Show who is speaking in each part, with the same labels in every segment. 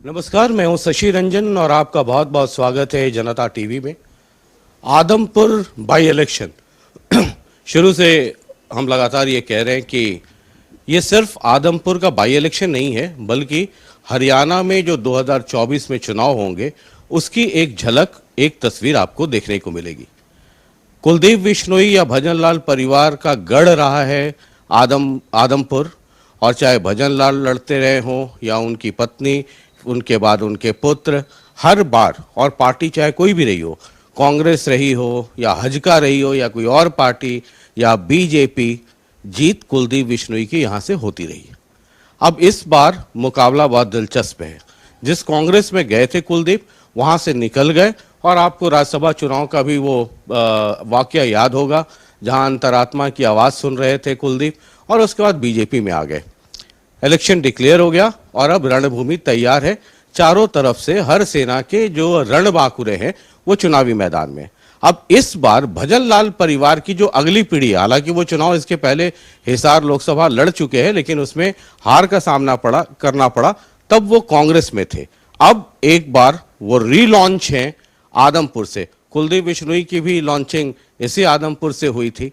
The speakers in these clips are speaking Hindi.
Speaker 1: नमस्कार, मैं हूं शशि रंजन और आपका बहुत बहुत स्वागत है जनता टीवी में। आदमपुर बाई इलेक्शन शुरू से हम लगातार ये कह रहे हैं कि ये सिर्फ आदमपुर का बाई इलेक्शन नहीं है, बल्कि हरियाणा में जो 2024 में चुनाव होंगे उसकी एक झलक, एक तस्वीर आपको देखने को मिलेगी। कुलदीप बिश्नोई या भजनलाल परिवार का गढ़ रहा है आदमपुर, और चाहे भजनलाल लड़ते रहे हों या उनकी पत्नी, उनके बाद उनके पुत्र, हर बार, और पार्टी चाहे कोई भी रही हो, कांग्रेस रही हो या हजका रही हो या कोई और पार्टी या बीजेपी, जीत कुलदीप बिश्नोई की यहाँ से होती रही है। अब इस बार मुकाबला बहुत दिलचस्प है। जिस कांग्रेस में गए थे कुलदीप, वहाँ से निकल गए, और आपको राज्यसभा चुनाव का भी वो वाकया याद होगा जहाँ अंतरात्मा की आवाज़ सुन रहे थे कुलदीप, और उसके बाद बीजेपी में आ गए। इलेक्शन डिक्लेयर हो गया और अब रणभूमि तैयार है। चारों तरफ से हर सेना के जो रणबांकुरे हैं वो चुनावी मैदान में। अब इस बार भजनलाल परिवार की जो अगली पीढ़ी, हालांकि वो चुनाव इसके पहले हिसार लोकसभा लड़ चुके हैं, लेकिन उसमें हार का सामना करना पड़ा, तब वो कांग्रेस में थे। अब एक बार वो रीलॉन्च हैं आदमपुर से। कुलदीप बिश्नोई की भी लॉन्चिंग इसी आदमपुर से हुई थी।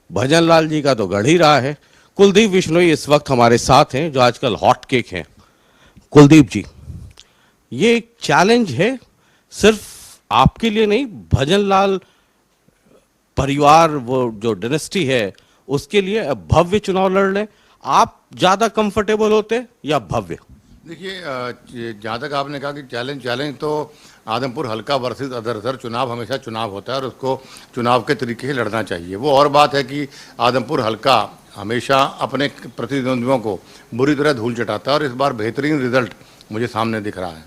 Speaker 1: भजनलाल जी का तो गढ़ ही रहा है। कुलदीप बिश्नोई इस वक्त हमारे साथ हैं, जो आजकल हॉट केक हैं। कुलदीप जी, ये एक चैलेंज है सिर्फ आपके लिए नहीं, भजनलाल परिवार, वो जो डायनेस्टी है उसके लिए। भव्य चुनाव लड़ लें, आप ज्यादा कंफर्टेबल होते या भव्य?
Speaker 2: देखिए, जहाँ तक आपने कहा कि चैलेंज तो आदमपुर हल्का वर्सेस अदर चुनाव हमेशा चुनाव होता है और उसको चुनाव के तरीके से लड़ना चाहिए। वो और बात है कि आदमपुर हल्का हमेशा अपने प्रतिद्वंद्वियों को बुरी तरह धूल चटाता है और इस बार बेहतरीन रिजल्ट मुझे सामने दिख रहा है।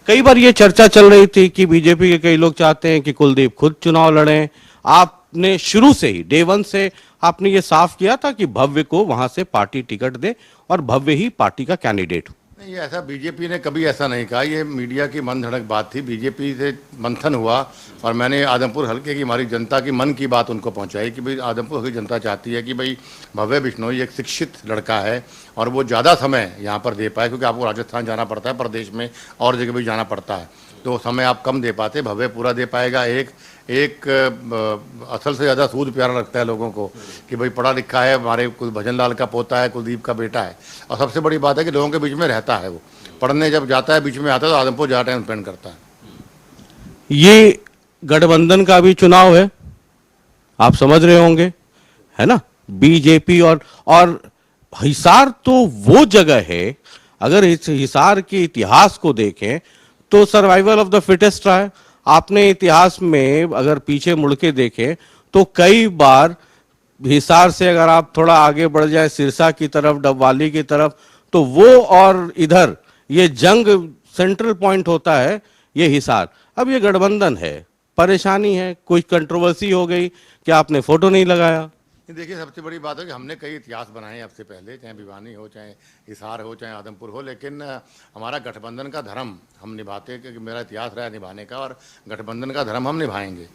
Speaker 1: कई बार ये चर्चा चल रही थी कि बीजेपी के कई लोग चाहते हैं कि कुलदीप खुद चुनाव लड़ें। आपने शुरू से ही, डे वन से आपने ये साफ किया था कि भव्य को वहां से पार्टी टिकट दे और भव्य ही पार्टी का कैंडिडेट हो।
Speaker 2: नहीं, ऐसा बीजेपी ने कभी ऐसा नहीं कहा। ये मीडिया की मन धड़क बात थी। बीजेपी से मंथन हुआ और मैंने आदमपुर हल्के की, हमारी जनता की मन की बात उनको पहुंचाई कि भाई आदमपुर की जनता चाहती है कि भाई भव्य बिश्नोई एक शिक्षित लड़का है और वो ज़्यादा समय यहाँ पर दे पाए, क्योंकि आपको राजस्थान जाना पड़ता है, प्रदेश में और जगह भी जाना पड़ता है, तो समय आप कम दे पाते। भव्य पूरा दे पाएगा। एक असल से ज़्यादा सूद प्यारा लगता है लोगों को कि भाई पढ़ा लिखा है, हमारे भजनलाल का पोता है, कुलदीप का बेटा है, और सबसे बड़ी बात है कि लोगों के बीच में रहता है। वो पढ़ने जब जाता है, बीच में आता है, तो आदमपुर ज़्यादा टाइम स्पेंड करता है।
Speaker 1: ये गठबंधन का भी चुनाव है, आप समझ रहे होंगे, है ना? बीजेपी और हिसार तो वो जगह है, अगर इस हिसार के इतिहास को देखें तो सर्वाइवल ऑफ द फिटेस्ट रहा है। आपने इतिहास में अगर पीछे मुड़ के देखें तो कई बार हिसार से अगर आप थोड़ा आगे बढ़ जाए सिरसा की तरफ, डबवाली की तरफ, तो वो और इधर ये जंग सेंट्रल पॉइंट होता है ये हिसार। अब ये गठबंधन है, परेशानी है, कोई कंट्रोवर्सी हो गई कि आपने फोटो नहीं लगाया।
Speaker 2: देखिए, सबसे बड़ी बात है कि हमने कई इतिहास बनाए अब से पहले, चाहे भिवानी हो, चाहे हिसार हो, चाहे आदमपुर हो, लेकिन हमारा गठबंधन का धर्म हम निभाते हैं, क्योंकि मेरा इतिहास रहा है निभाने का, और गठबंधन का धर्म हम निभाएंगे।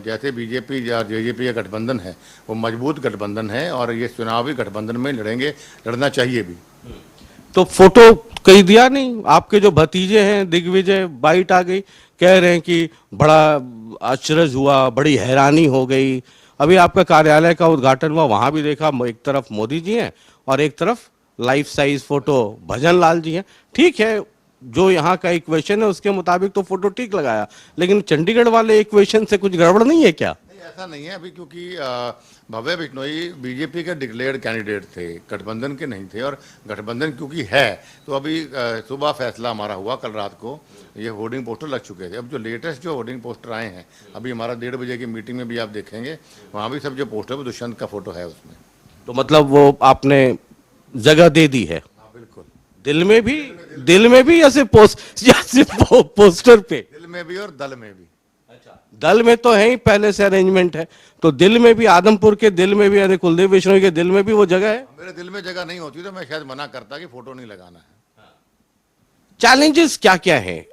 Speaker 2: जैसे बीजेपी या जेजेपी का गठबंधन है, वो मजबूत गठबंधन है और ये चुनाव भी गठबंधन में लड़ेंगे, लड़ना चाहिए भी।
Speaker 1: तो फोटो कहीं दिया नहीं? आपके जो भतीजे हैं दिग्विजय, बाइट आ गई, कह रहे हैं कि बड़ा अचरज हुआ, बड़ी हैरानी हो गई। अभी आपका कार्यालय का उद्घाटन हुआ, वहां भी देखा एक तरफ मोदी जी हैं और एक तरफ लाइफ साइज फोटो भजनलाल जी हैं। ठीक है, जो यहाँ का इक्वेशन है उसके मुताबिक तो फोटो ठीक लगाया, लेकिन चंडीगढ़ वाले इक्वेशन से कुछ गड़बड़ नहीं है क्या?
Speaker 2: ऐसा नहीं है अभी, क्योंकि भव्य बिश्नोई बीजेपी के डिक्लेयर्ड कैंडिडेट थे, गठबंधन के नहीं थे। और गठबंधन क्योंकि है, तो अभी सुबह फैसला हमारा हुआ, कल रात को ये होर्डिंग पोस्टर लग चुके थे। अब जो लेटेस्ट जो होर्डिंग पोस्टर आए हैं, अभी हमारा 1:30 बजे की मीटिंग में भी आप देखेंगे, वहाँ भी सब जो पोस्टर है दुष्यंत का फोटो है उसमें।
Speaker 1: तो मतलब वो आपने जगह दे दी है?
Speaker 2: हाँ, बिल्कुल।
Speaker 1: दिल में भी या सिर्फ पोस्टर पे?
Speaker 2: दिल में भी और दल में भी।
Speaker 1: दल में तो है ही, पहले से अरेंजमेंट है, तो दिल में भी, आदमपुर के दिल में भी, यानी कुलदीप बिश्नोई के दिल में भी वो जगह है।
Speaker 2: मेरे दिल में जगह नहीं होती तो मैं शायद मना करता कि फोटो नहीं लगाना है।
Speaker 1: चैलेंजेस क्या क्या हैं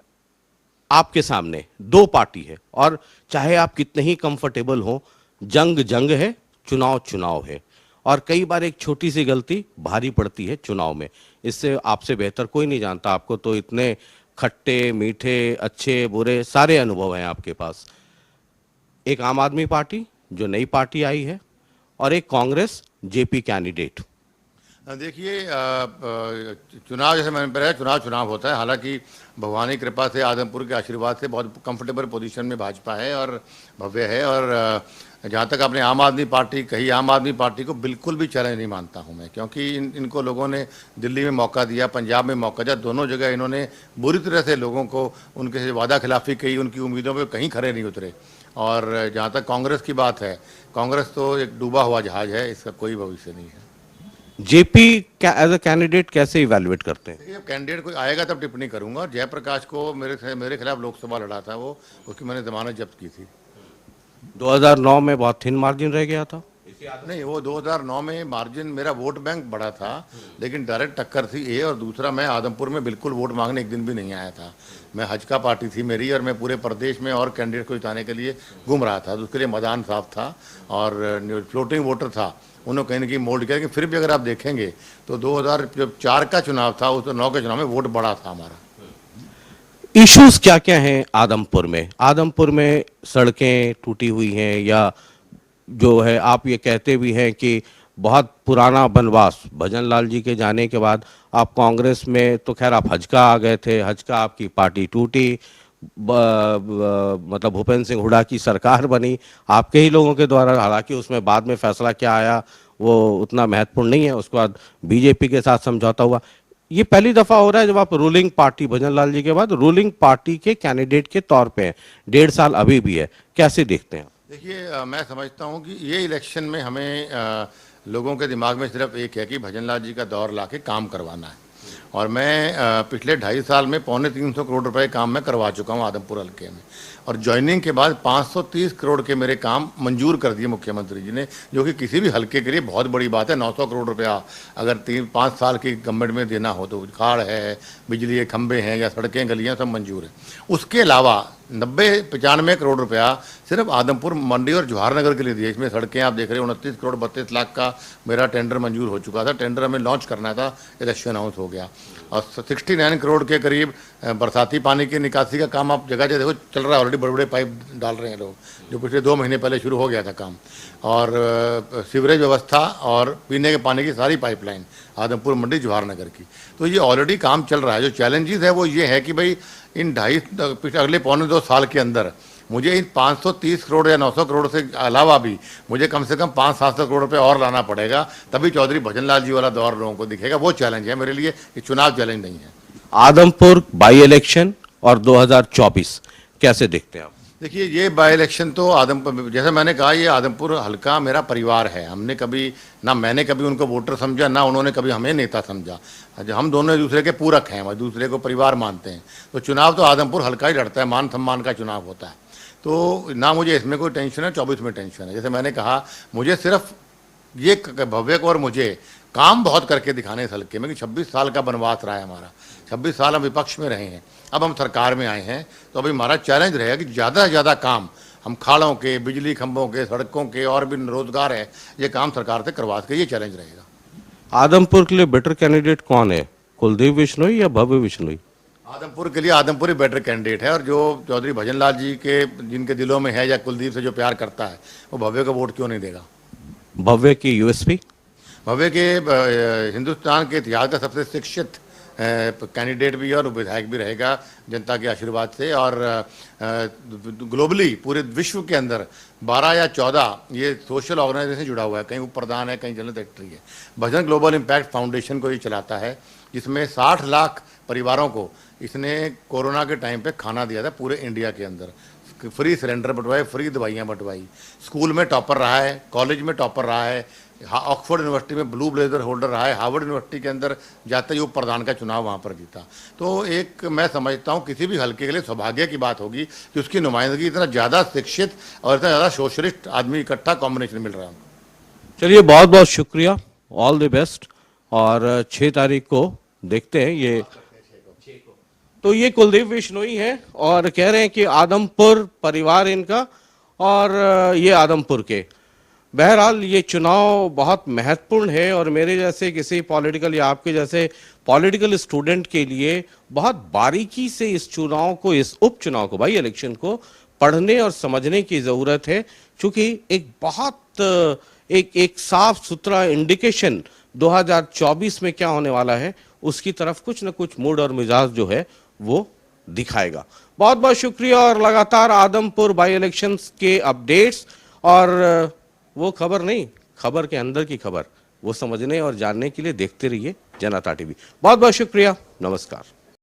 Speaker 1: आपके सामने? दो पार्टी है और चाहे आप कितने ही कंफर्टेबल हो, जंग है, चुनाव है, और कई बार एक छोटी सी गलती भारी पड़ती है चुनाव में। इससे आपसे बेहतर कोई नहीं जानता आपको, तो इतने खट्टे मीठे अच्छे बुरे सारे अनुभव हैं आपके पास। एक आम आदमी पार्टी जो नई पार्टी आई है और एक कांग्रेस जेपी कैंडिडेट।
Speaker 2: देखिए चुनाव जैसे मैंने बताया, चुनाव होता है। हालांकि भगवान की कृपा से, आदमपुर के आशीर्वाद से बहुत कंफर्टेबल पोजीशन में भाजपा है और भव्य है। और जहाँ तक आपने आम आदमी पार्टी कही, आम आदमी पार्टी को बिल्कुल भी चैलेंज नहीं मानता हूँ मैं, क्योंकि इनको लोगों ने दिल्ली में मौका दिया, पंजाब में मौका दिया, दोनों जगह इन्होंने बुरी तरह से लोगों को उनके से वादा खिलाफी की, उनकी उम्मीदों पर कहीं खरे नहीं उतरे। और जहाँ तक कांग्रेस की बात है, कांग्रेस तो एक डूबा हुआ जहाज है, इसका कोई भविष्य नहीं है।
Speaker 1: जेपी एज अ कैंडिडेट कैसे इवैल्यूएट करते हैं?
Speaker 2: देखिए, कैंडिडेट कोई आएगा तब टिप्पणी करूंगा। और जयप्रकाश को मेरे खिलाफ लोकसभा लड़ा था वो, उसकी मैंने जमानत जब्त की थी।
Speaker 1: 2009 में बहुत थिन मार्जिन रह गया था।
Speaker 2: नहीं, वो 2009 में मार्जिन, मेरा वोट बैंक बड़ा था, लेकिन डायरेक्ट टक्कर थी। ये और दूसरा, मैं आदमपुर में बिल्कुल वोट मांगने एक दिन भी नहीं आया था। मैं हज का पार्टी थी मेरी, और मैं पूरे प्रदेश में और कैंडिडेट को जिताने के लिए घूम रहा था, तो उसके लिए मैदान साफ था और फ्लोटिंग वोटर था, उन्होंने कहीं ना कहीं मोल्ड किया। लेकिन फिर भी अगर आप देखेंगे तो 2004 का चुनाव था, उस 9 के चुनाव में वोट बड़ा था हमारा।
Speaker 1: इश्यूज क्या क्या हैं आदमपुर में? आदमपुर में सड़कें टूटी हुई हैं, या जो है आप ये कहते भी हैं कि बहुत पुराना बनवास, भजन लाल जी के जाने के बाद आप कांग्रेस में, तो खैर आप हज का आ गए थे, हज का आपकी पार्टी टूटी, मतलब भूपेंद्र सिंह हुड्डा की सरकार बनी आपके ही लोगों के द्वारा। हालांकि उसमें बाद में फैसला क्या आया वो उतना महत्वपूर्ण नहीं है, उसके बाद बीजेपी के साथ समझौता हुआ। ये पहली दफा हो रहा है जब आप रूलिंग पार्टी, भजन लाल जी के बाद रूलिंग पार्टी के कैंडिडेट के तौर पे हैं, 1.5 साल अभी भी है, कैसे देखते हैं?
Speaker 2: देखिए, मैं समझता हूँ कि ये इलेक्शन में हमें लोगों के दिमाग में सिर्फ एक है कि भजन लाल जी का दौर ला के काम करवाना है। और मैं पिछले 2.5 साल में 350 करोड़ रुपए काम मैं करवा चुका हूँ आदमपुर हल्के में। और ज्वाइनिंग के बाद 530 करोड़ के मेरे काम मंजूर कर दिए मुख्यमंत्री जी ने, जो कि किसी भी हल्के के लिए बहुत बड़ी बात है। 900 करोड़ रुपया अगर 3-5 साल की गवर्नमेंट में देना हो, तो खाड़ है, बिजली के खंभे हैं या सड़कें गलियाँ सब मंजूर है। उसके अलावा 90-95 करोड़ रुपया सिर्फ आदमपुर, मंडी और जवाहरनगर के लिए दिए। इसमें सड़कें आप देख रहे हैं, 29 करोड़ 32 लाख का मेरा टेंडर मंजूर हो चुका था। टेंडर हमें लॉन्च करना था, इलेक्शन अनाउंस हो गया। और 69 करोड़ के करीब बरसाती पानी की निकासी का काम आप जगह जगह देखो चल रहा है, ऑलरेडी बड़े बड़े पाइप डाल रहे हैं लोग, जो पिछले 2 महीने पहले शुरू हो गया था काम। और सीवरेज व्यवस्था और पीने के पानी की सारी पाइपलाइन आदमपुर, मंडी, जवाहरनगर की, तो ये ऑलरेडी काम चल रहा है। जो चैलेंजेस है वो ये है कि भाई इन अगले 1.25-2 साल के अंदर मुझे इन 530 करोड़ या 900 करोड़ से अलावा भी मुझे कम से कम 500-700 करोड़ रुपए और लाना पड़ेगा, तभी चौधरी भजन लाल जी वाला दौर लोगों को दिखेगा। वो चैलेंज है मेरे लिए, ये चुनाव चैलेंज नहीं है।
Speaker 1: आदमपुर बाई इलेक्शन और 2024 कैसे देखते हैं आप?
Speaker 2: देखिए, ये बाई इलेक्शन तो आदमपुर, जैसे मैंने कहा, ये आदमपुर हल्का मेरा परिवार है। हमने कभी ना, मैंने कभी उनको वोटर समझा, ना उन्होंने कभी हमें नेता समझा। हम दोनों एक दूसरे के पूरक हैं, हम दूसरे को परिवार मानते हैं। तो चुनाव तो आदमपुर हल्का ही लड़ता है, मान सम्मान का चुनाव होता है। तो ना मुझे इसमें कोई टेंशन है, 24 में टेंशन है। जैसे मैंने कहा, मुझे सिर्फ ये भव्य को और मुझे काम बहुत करके दिखाने इस हल्के में कि 26 साल का वनवास रहा है हमारा, 26 साल हम विपक्ष में रहे हैं, अब हम सरकार में आए हैं। तो अभी हमारा चैलेंज रहेगा कि ज़्यादा से ज़्यादा काम हम खाड़ों के, बिजली खंभों के, सड़कों के, और भी रोजगार है, ये काम सरकार से करवा के, ये चैलेंज रहेगा।
Speaker 1: आदमपुर के लिए बेटर कैंडिडेट कौन है, कुलदीप बिश्नोई या भव्य बिश्नोई?
Speaker 2: आदमपुर के लिए आदमपुर ही बेटर कैंडिडेट है। और जो चौधरी भजन लाल जी के जिनके दिलों में है, या कुलदीप से जो प्यार करता है, वो भव्य का वोट क्यों नहीं देगा?
Speaker 1: भव्य की यूएसपी?
Speaker 2: भव्य के हिंदुस्तान के इतिहास का सबसे शिक्षित कैंडिडेट भी है और विधायक भी रहेगा जनता के आशीर्वाद से। और ग्लोबली पूरे विश्व के अंदर 12 या 14 ये सोशल ऑर्गेनाइजेशन जुड़ा हुआ है, कहीं वो प्रधान है, कहीं जनरल सेक्रेटरी है। भजन ग्लोबल इम्पैक्ट फाउंडेशन को ये चलाता है, जिसमें 60 लाख परिवारों को इसने कोरोना के टाइम पे खाना दिया था पूरे इंडिया के अंदर। फ्री सिलेंडर बंटवाए, फ्री दवाइयाँ बंटवाई। स्कूल में टॉपर रहा है, कॉलेज में टॉपर रहा है, ऑक्सफोर्ड यूनिवर्सिटी में ब्लू ब्लेजर होल्डर रहा है, हार्वर्ड यूनिवर्सिटी के अंदर जाते ही वो प्रधान का चुनाव वहाँ पर जीता। तो एक मैं समझता हूँ किसी भी हल्के के लिए सौभाग्य की बात होगी कि उसकी नुमाइंदगी इतना ज़्यादा शिक्षित और इतना ज़्यादा सोशलिस्ट आदमी इकट्ठा कॉम्बिनेशन मिल रहा है।
Speaker 1: चलिए, बहुत बहुत शुक्रिया, ऑल द बेस्ट। और 6 तारीख को देखते हैं ये। तो ये कुलदीप बिश्नोई हैं और कह रहे हैं कि आदमपुर परिवार इनका, और ये आदमपुर के। बहरहाल ये चुनाव बहुत महत्वपूर्ण है और मेरे जैसे किसी पॉलिटिकल या आपके जैसे पॉलिटिकल स्टूडेंट के लिए बहुत बारीकी से इस चुनाव को, इस उपचुनाव को, बाई इलेक्शन को पढ़ने और समझने की जरूरत है, क्योंकि एक बहुत एक साफ सुथरा इंडिकेशन 2024 में क्या होने वाला है उसकी तरफ कुछ न कुछ मूड और मिजाज जो है वो दिखाएगा। बहुत बहुत शुक्रिया और लगातार आदमपुर बाई इलेक्शंस के अपडेट्स और वो खबर नहीं, खबर के अंदर की खबर वो समझने और जानने के लिए देखते रहिए जनता टीवी। बहुत बहुत शुक्रिया, नमस्कार।